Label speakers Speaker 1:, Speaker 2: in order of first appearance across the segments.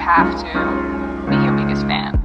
Speaker 1: have to be your biggest fan.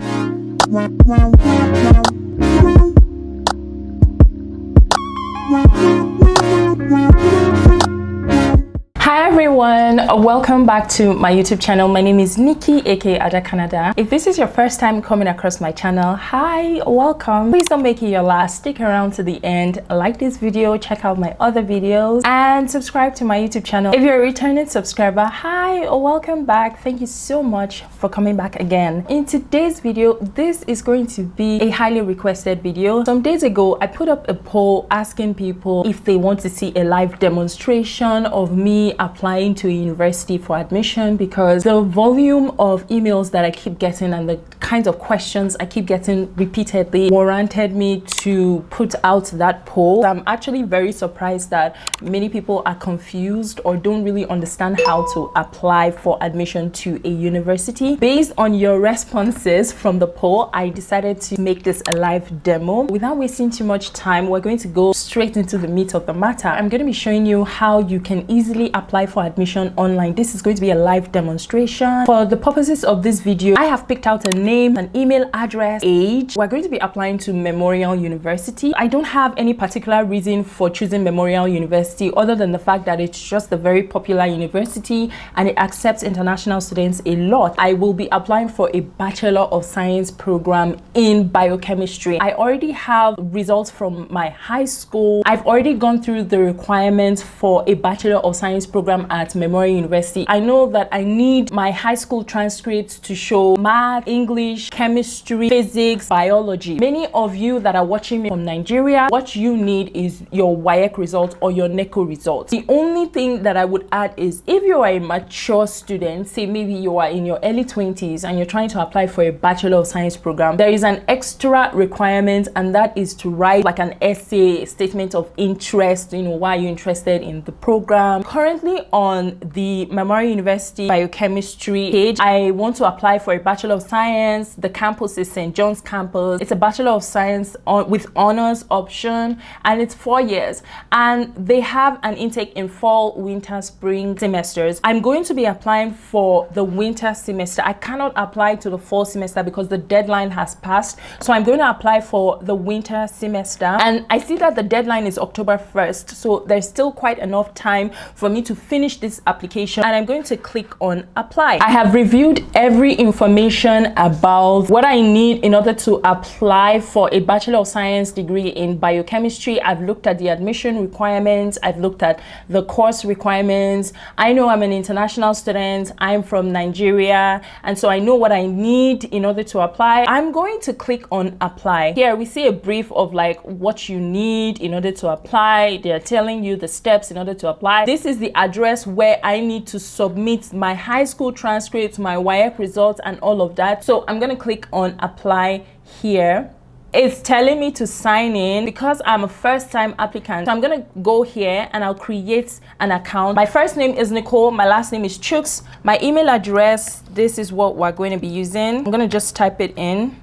Speaker 1: Hi everyone, welcome back to my YouTube channel. My name is Nikki, aka Ada Canada. If this is your first time coming across my channel, hi, welcome. Please don't make it your last. Stick around to the end, like this video, check out my other videos, and subscribe to my YouTube channel. If you're a returning subscriber, hi, welcome back. Thank you so much for coming back again. In today's video, this is going to be a highly requested video. Some days ago, I put up a poll asking people if they want to see a live demonstration of me applying to a university for admission, because the volume of emails that I keep getting and the kinds of questions I keep getting repeatedly warranted me to put out that poll. I'm actually very surprised that many people are confused or don't really understand how to apply for admission to a university. Based on your responses from the poll, I decided to make this a live demo. Without wasting too much time, we're going to go straight into the meat of the matter. I'm going to be showing you how you can easily apply for admission online. This is going to be a live demonstration. For the purposes of this video, I have picked out a name, an email address, age. We're going to be applying to Memorial University. I don't have any particular reason for choosing Memorial University other than the fact that it's just a very popular university and it accepts international students a lot. I will be applying for a Bachelor of Science program in biochemistry. I already have results from my high school. I've already gone through the requirements for a Bachelor of Science program at Memorial University. I know that I need my high school transcripts to show math, English, chemistry, physics, biology. Many of you that are watching me from Nigeria, what you need is your WAEC result or your NECO results. The only thing that I would add is if you are a mature student, say maybe you are in your early 20s and you're trying to apply for a Bachelor of Science program, there is an extra requirement, and that is to write like an essay, a statement of interest, why you're interested in the program. Currently on the Memorial University biochemistry page, I want to apply for a Bachelor of Science. The campus is St. John's campus. It's a Bachelor of Science with honors option, and it's 4 years, and they have an intake in fall, winter, spring semesters. I'm going to be applying for the winter semester. I cannot apply to the fall semester because the deadline has passed, so I'm going to apply for the winter semester, and I see that the deadline is October 1st, so there's still quite enough time for me to finish this application, and I'm going to click on apply. I have reviewed every information about what I need in order to apply for a Bachelor of Science degree in biochemistry. I've looked at the admission requirements. I've looked at the course requirements. I know I'm an international student. I'm from Nigeria, and so I know what I need in order to apply. I'm going to click on apply. Here we see a brief of like what you need in order to apply. They're telling you the steps in order to apply. This is the address where I need to submit my high school transcripts, my WAEC results, and all of that. So I'm going to click on apply here. It's telling me to sign in because I'm a first-time applicant. So I'm going to go here and I'll create an account. My first name is Nicole. My last name is Chooks. My email address, this is what we're going to be using. I'm going to just type it in.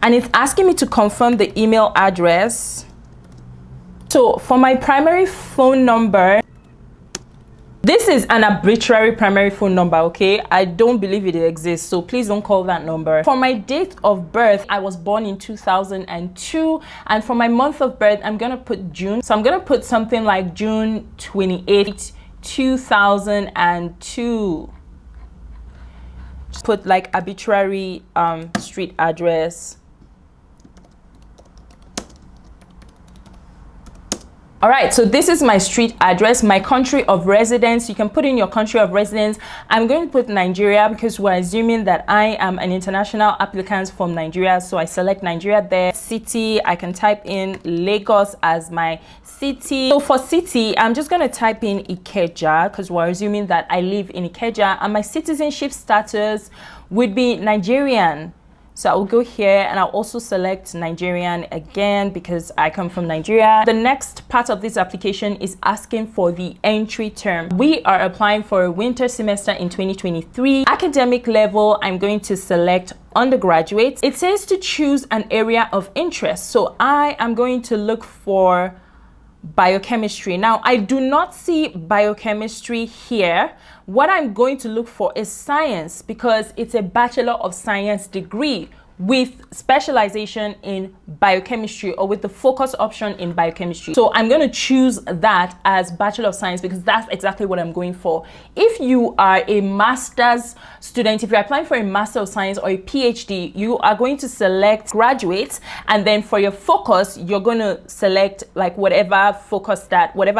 Speaker 1: And it's asking me to confirm the email address. So for my primary phone number, this is an arbitrary primary phone number, okay? I don't believe it exists, so please don't call that number. For my date of birth, I was born in 2002, and for my month of birth, I'm gonna put June. So I'm gonna put something like June 28, 2002. Just put like arbitrary street address. All right, so this is my street address, my country of residence. You can put in your country of residence. I'm going to put Nigeria because we're assuming that I am an international applicant from Nigeria. So I select Nigeria there. City, I can type in Lagos as my city. So for city, I'm just going to type in Ikeja because we're assuming that I live in Ikeja, and my citizenship status would be Nigerian. So I'll go here and I'll also select Nigerian again because I come from Nigeria. The next part of this application is asking for the entry term. We are applying for a winter semester in 2023. Academic level, I'm going to select undergraduate. It says to choose an area of interest. So I am going to look for biochemistry. Now, I do not see biochemistry here. What I'm going to look for is science, because it's a Bachelor of Science degree with specialization in biochemistry, or with the focus option in biochemistry. So I'm going to choose that as Bachelor of Science because that's exactly what I'm going for. If you are a master's student, if you're applying for a Master of Science or a PhD, you are going to select graduate, and then for your focus, you're going to select like whatever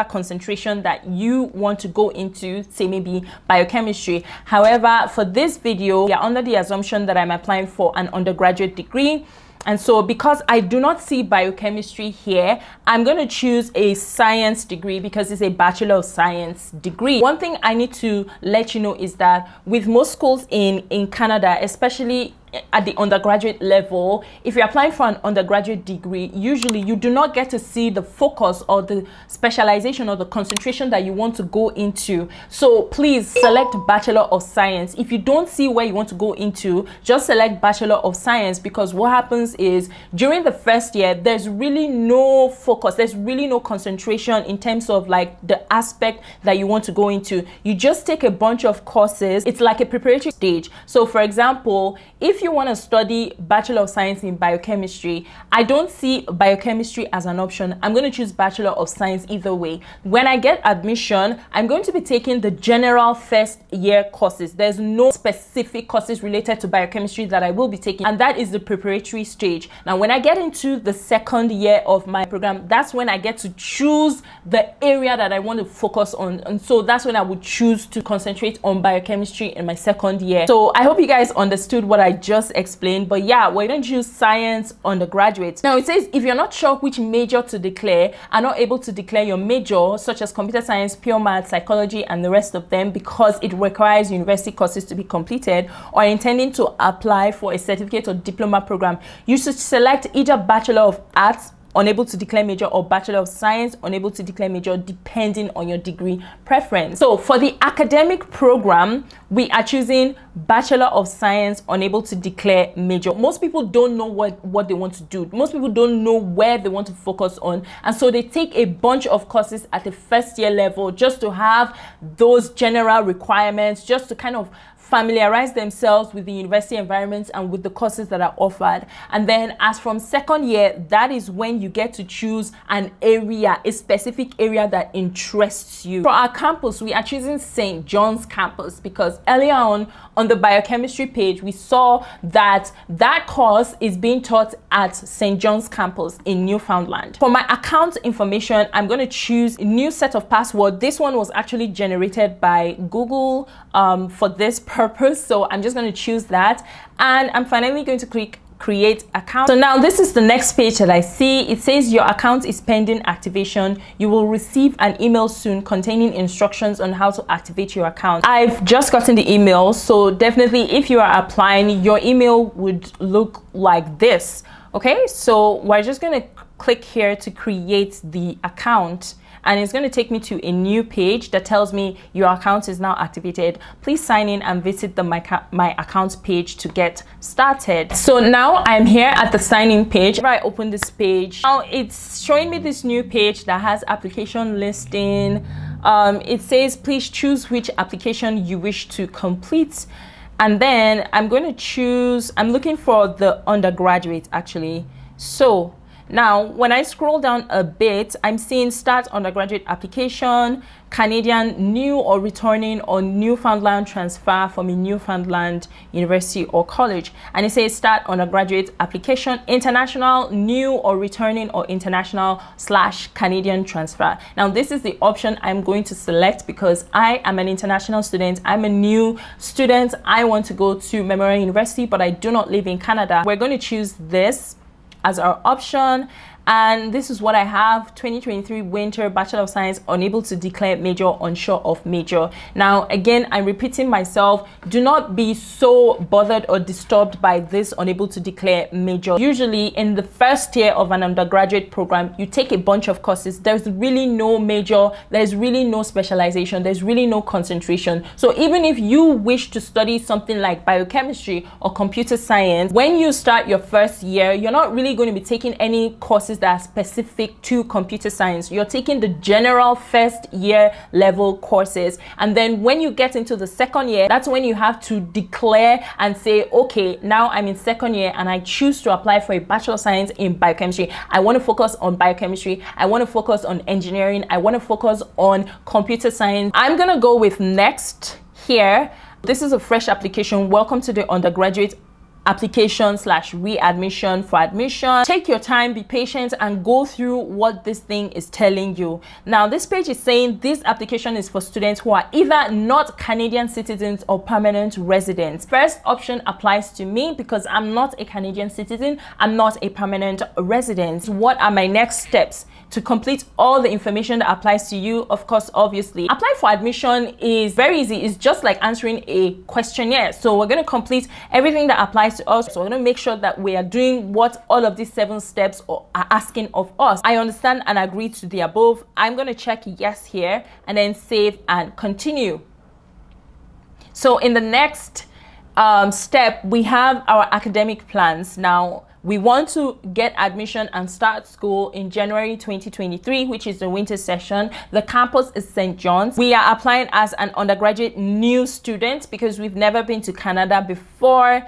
Speaker 1: concentration that you want to go into, say maybe biochemistry. However, for this video, you're under the assumption that I'm applying for an undergraduate degree. And so because I do not see biochemistry here, I'm going to choose a science degree because it's a Bachelor of Science degree. One thing I need to let you know is that with most schools in Canada, especially at the undergraduate level, if you're applying for an undergraduate degree, usually you do not get to see the focus or the specialization or the concentration that you want to go into. So please select Bachelor of Science. If you don't see where you want to go into, just select Bachelor of Science, because what happens is during the first year, there's really no focus, there's really no concentration in terms of like the aspect that you want to go into. You just take a bunch of courses. It's like a preparatory stage. So for example, if you want to study Bachelor of Science in biochemistry, I don't see biochemistry as an option. I'm going to choose Bachelor of Science either way. When I get admission, I'm going to be taking the general first year courses. There's no specific courses related to biochemistry that I will be taking, and that is the preparatory stage. Now, when I get into the second year of my program, that's when I get to choose the area that I want to focus on, and so that's when I would choose to concentrate on biochemistry in my second year. So I hope you guys understood what I just explained. But yeah, we're going to choose science undergraduate. Now it says if you're not sure which major to declare, are not able to declare your major, such as computer science, pure math, psychology, and the rest of them, because it requires university courses to be completed, or intending to apply for a certificate or diploma program, you should select either Bachelor of Arts, unable to declare major, or Bachelor of Science, unable to declare major, depending on your degree preference. So for the academic program, we are choosing Bachelor of Science, unable to declare major. Most people don't know what they want to do. Most people don't know where they want to focus on, and so they take a bunch of courses at the first year level just to have those general requirements, just to kind of familiarize themselves with the university environment and with the courses that are offered. And then as from second year, that is when you get to choose an area, a specific area that interests you. For our campus, we are choosing St. John's campus because earlier on the biochemistry page, we saw that that course is being taught at St. John's campus in Newfoundland. For my account information, I'm going to choose a new set of password. This one was actually generated by Google for this purpose, so I'm just going to choose that, and I'm finally going to click create account. So now this is the next page that I see. It says your account is pending activation. You will receive an email soon containing instructions on how to activate your account. I've just gotten the email, so definitely if you are applying, your email would look like this. Okay, so we're just going to click here to create the account, and it's going to take me to a new page that tells me your account is now activated. Please sign in and visit the my account page to get started. So now I'm here at the sign in page. If I open this page, now it's showing me this new page that has application listing. It says please choose which application you wish to complete, and then I'm going to choose, I'm looking for the undergraduate actually. So now, when I scroll down a bit, I'm seeing start undergraduate application, Canadian, new or returning, or Newfoundland transfer from a Newfoundland university or college. And it says start undergraduate application, international, new or returning, or international / Canadian transfer. Now, this is the option I'm going to select because I am an international student. I'm a new student. I want to go to Memorial University, but I do not live in Canada. We're going to choose this as our option, and this is what I have: 2023 winter, Bachelor of Science, unable to declare major, unsure of major. Now again, I'm repeating myself, do not be so bothered or disturbed by this unable to declare major. Usually in the first year of an undergraduate program, you take a bunch of courses. There's really no major, there's really no specialization, there's really no concentration. So even if you wish to study something like biochemistry or computer science, when you start your first year, you're not really going to be taking any courses courses that are specific to computer science. You're taking the general first year level courses, and then when you get into the second year, that's when you have to declare and say, okay, now I'm in second year and I choose to apply for a Bachelor of Science in biochemistry. I want to focus on biochemistry. I want to focus on engineering. I want to focus on computer science. I'm gonna go with next here. This is a fresh application. Welcome to the undergraduate application / readmission for admission. Take your time, be patient, and go through what this thing is telling you. Now, this page is saying this application is for students who are either not Canadian citizens or permanent residents. First option applies to me because I'm not a Canadian citizen. I'm not a permanent resident. What are my next steps to complete all the information that applies to you? Of course, obviously, apply for admission is very easy. It's just like answering a questionnaire. So we're going to complete everything that applies to us. So we're going to make sure that we are doing what all of these 7 steps are asking of us. I understand and agree to the above. I'm going to check yes here and then save and continue. So in the next step, we have our academic plans. Now, we want to get admission and start school in January 2023, which is the winter session. The campus is St. John's. We are applying as an undergraduate new student because we've never been to Canada before.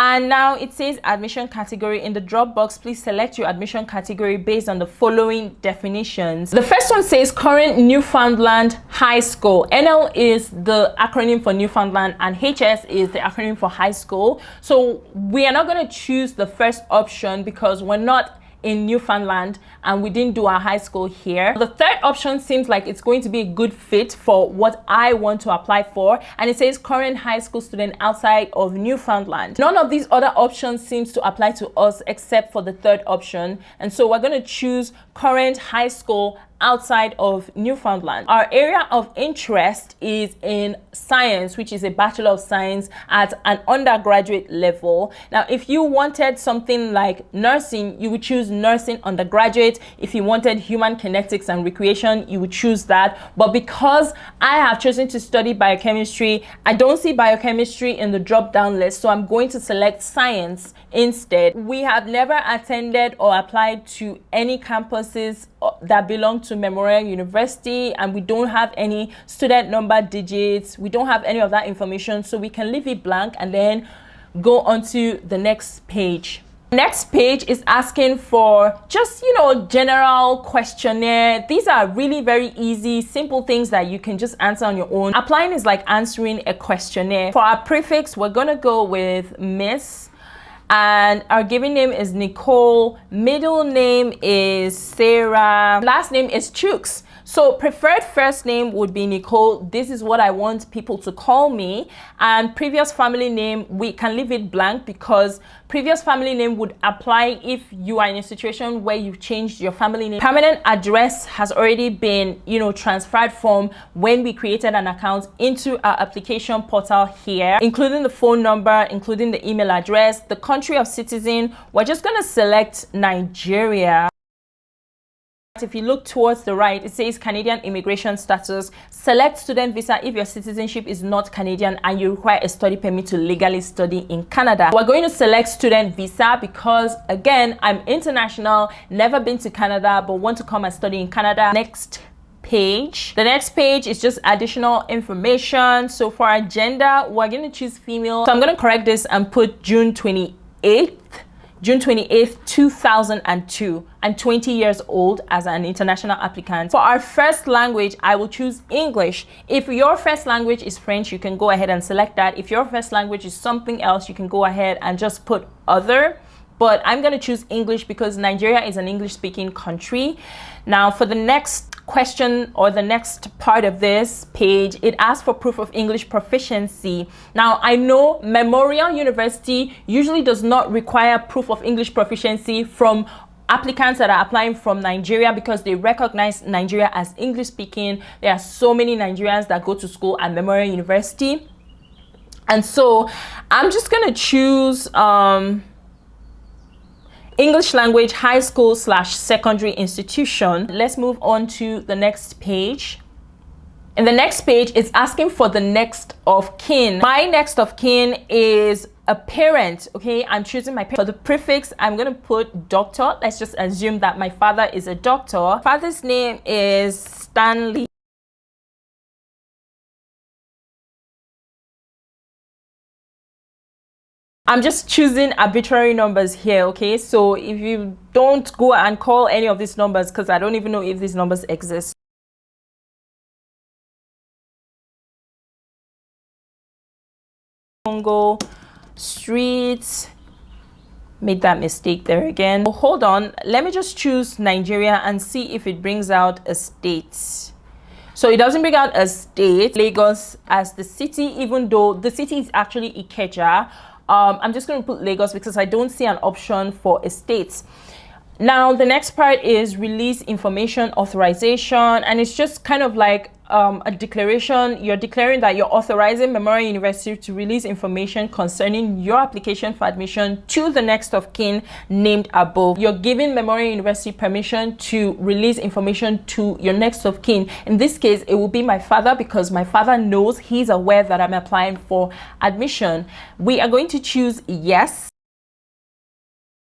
Speaker 1: And now it says admission category. In the drop box, please select your admission category based on the following definitions. The first one says current Newfoundland high school. NL is the acronym for Newfoundland and HS is the acronym for high school. So we are not going to choose the first option because we're not in Newfoundland and we didn't do our high school here. The third option seems like it's going to be a good fit for what I want to apply for, and it says current high school student outside of Newfoundland. None of these other options seems to apply to us except for the third option, and so we're going to choose current high school outside of Newfoundland. Our area of interest is in science, which is a Bachelor of Science at an undergraduate level. Now, if you wanted something like nursing, you would choose nursing undergraduate. If you wanted human kinetics and recreation, you would choose that. But because I have chosen to study biochemistry, I don't see biochemistry in the drop-down list, so I'm going to select science instead. We have never attended or applied to any campuses that belong to Memorial University, and we don't have any student number digits. We don't have any of that information, so we can leave it blank and then go on to the next page. Next page is asking for just, general questionnaire. These are really very easy, simple things that you can just answer on your own. Applying is like answering a questionnaire. For our prefix, we're gonna go with Miss. And our given name is Nicole, middle name is Sarah, last name is Chooks. So preferred first name would be Nicole. This is what I want people to call me. And previous family name, we can leave it blank because previous family name would apply if you are in a situation where you've changed your family name. Permanent address has already been, transferred from when we created an account into our application portal here, including the phone number, including the email address, the country of citizen. We're just going to select Nigeria. If you look towards the right, it says Canadian immigration status. Select student visa if your citizenship is not Canadian and you require a study permit to legally study in Canada. We're going to select student visa because, again, I'm international, never been to Canada, but want to come and study in Canada. Next page. The next page is just additional information. So for our gender, we're going to choose female. So I'm going to correct this and put June 28th, 2002, and 20 years old as an international applicant. For our first language, I will choose English. If your first language is French, you can go ahead and select that. If your first language is something else, you can go ahead and just put other. But I'm going to choose English because Nigeria is an English-speaking country. Now, for the next question or the next part of this page, it asks for proof of English proficiency. Now, I know Memorial University usually does not require proof of English proficiency from applicants that are applying from Nigeria because they recognize Nigeria as English speaking. There are so many Nigerians that go to school at Memorial University. And so I'm just going to choose English language high school / secondary institution. Let's move on to the next page. In the next page, it's asking for the next of kin. My next of kin is a parent, okay? I'm choosing my parent. For the prefix, I'm gonna put doctor. Let's just assume that my father is a doctor. Father's name is Stanley. I'm just choosing arbitrary numbers here, okay? So if you don't go and call any of these numbers, because I don't even know if these numbers exist. Congo Street, made that mistake there again. Oh, hold on, let me just choose Nigeria and see if it brings out a state. So it doesn't bring out a state, Lagos as the city, even though the city is actually Ikeja. I'm just going to put Lagos because I don't see an option for a state. Now, the next part is release information authorization, and it's just kind of like a declaration. You're declaring that you're authorizing Memorial University to release information concerning your application for admission to the next of kin named above. You're giving Memorial University permission to release information to your next of kin. In this case, it will be my father, because my father knows, he's aware that I'm applying for admission. We are going to choose yes.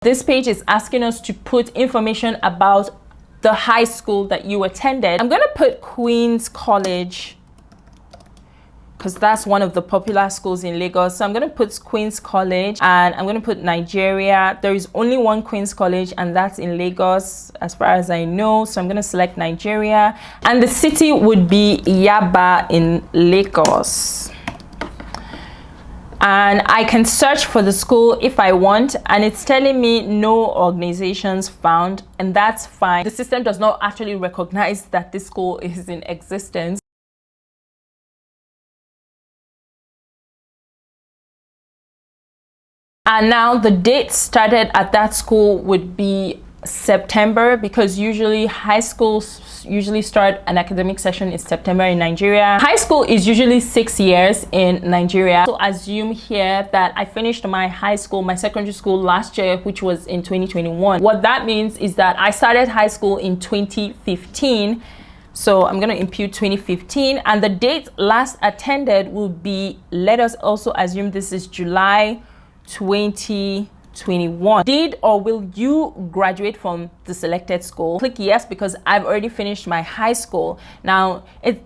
Speaker 1: This page is asking us to put information about the high school that you attended. I'm going to put Queen's College because that's one of the popular schools in Lagos. So I'm going to put Queen's College, and I'm going to put Nigeria. There is only one Queen's College, and that's in Lagos as far as I know. So I'm going to select Nigeria, and the city would be Yaba in Lagos. And I can search for the school if I want, and it's telling me no organizations found, and that's fine. The system does not actually recognize that this school is in existence. And now the date started at that school would be September, because usually high schools usually start an academic session in September in Nigeria. High school is usually 6 years in Nigeria. So assume here that I finished my high school, my secondary school last year, which was in 2021. What that means is that I started high school in 2015. So I'm going to impute 2015, and the date last attended will be, let us also assume this is July 2021. Did or will you graduate from the selected school? Click yes, because I've already finished my high school. Now,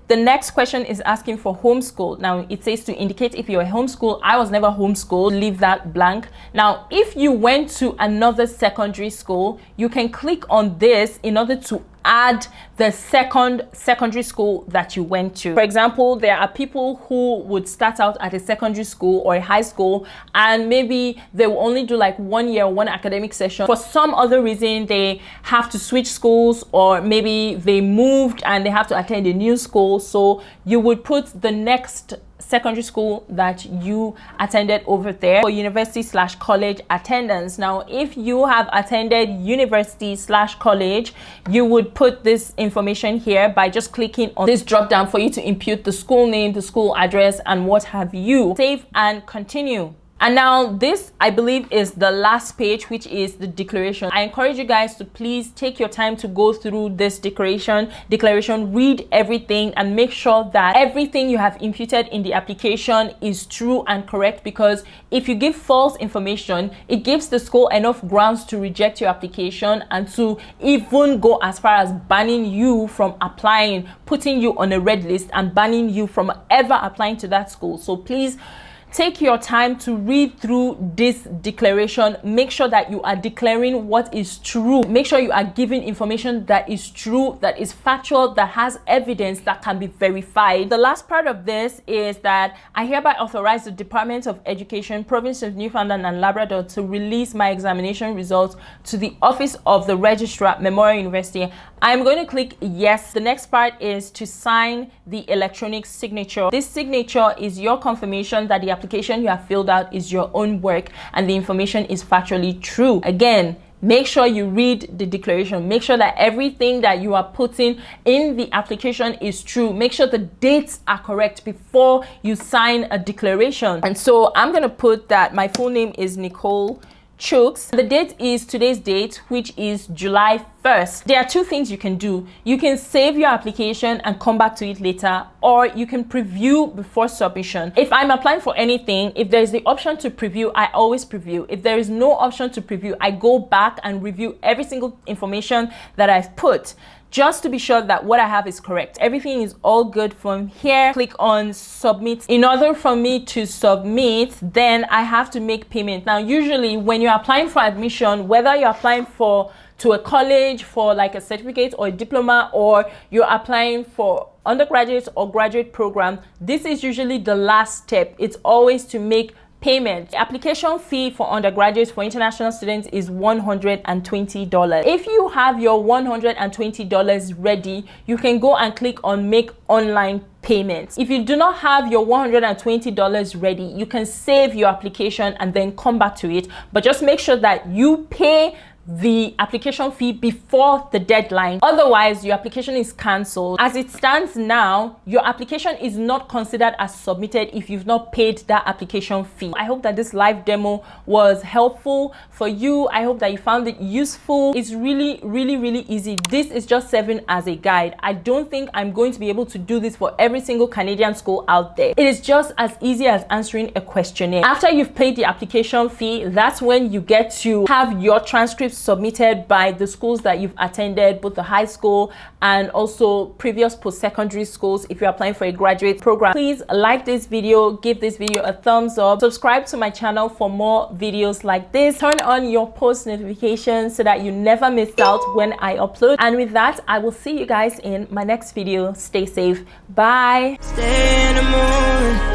Speaker 1: the next question is asking for homeschool. Now, it says to indicate if you're a homeschool. I was never homeschooled. Leave that blank. Now, if you went to another secondary school, you can click on this in order to add the secondary school that you went to. For example, there are people who would start out at a secondary school or a high school, and maybe they will only do like 1 year, one academic session. For some other reason, they have to switch schools, or maybe they moved and they have to attend a new school. So you would put the next secondary school that you attended over there for university/college attendance. Now, if you have attended university/college, you would put this information here by just clicking on this drop down for you to impute the school name, the school address, and what have you. Save and continue. And now this, I believe, is the last page, which is the declaration. I encourage you guys to please take your time to go through this declaration, read everything, and make sure that everything you have imputed in the application is true and correct, because if you give false information, it gives the school enough grounds to reject your application and to even go as far as banning you from applying, putting you on a red list, and banning you from ever applying to that school. So please take your time to read through this declaration. Make sure that you are declaring what is true. Make sure you are giving information that is true, that is factual, that has evidence that can be verified. The last part of this is that I hereby authorize the Department of Education, Province of Newfoundland and Labrador, to release my examination results to the Office of the Registrar, Memorial University. I'm going to click yes. The next part is to sign the electronic signature. This signature is your confirmation that the application you have filled out is your own work and the information is factually true. Again, make sure you read the declaration. Make sure that everything that you are putting in the application is true. Make sure the dates are correct before you sign a declaration. And so I'm going to put that my full name is Nicole chooks. The date is today's date, which is July 1st. There are two things you can do. You can save your application and come back to it later, or you can preview before submission. If I'm applying for anything, if there's the option to preview, I always preview. If there is no option to preview, I go back and review every single information that I've put, just to be sure that what I have is correct. Everything is all good from here. Click on submit. In order for me to submit, then I have to make payment. Now, usually when you're applying for admission, whether you're applying to a college for like a certificate or a diploma, or you're applying for undergraduate or graduate program, this is usually the last step. It's always to make payment. The application fee for undergraduates, for international students, is $120. If you have your $120 ready, you can go and click on make online payments. If you do not have your $120 ready, you can save your application and then come back to it, but just make sure that you pay the application fee before the deadline. Otherwise, your application is cancelled. As it stands now, your application is not considered as submitted if you've not paid that application fee. I hope that this live demo was helpful for you. I hope that you found it useful. It's really, really, really easy. This is just serving as a guide. I don't think I'm going to be able to do this for every single Canadian school out there. It is just as easy as answering a questionnaire. After you've paid the application fee, that's when you get to have your transcripts submitted by the schools that you've attended, both the high school and also previous post-secondary schools. If you're applying for a graduate program, please like this video, give this video a thumbs up, subscribe to my channel for more videos like this, turn on your post notifications so that you never miss out when I upload. And with that, I will see you guys in my next video. Stay safe. Bye. Stay in the morning.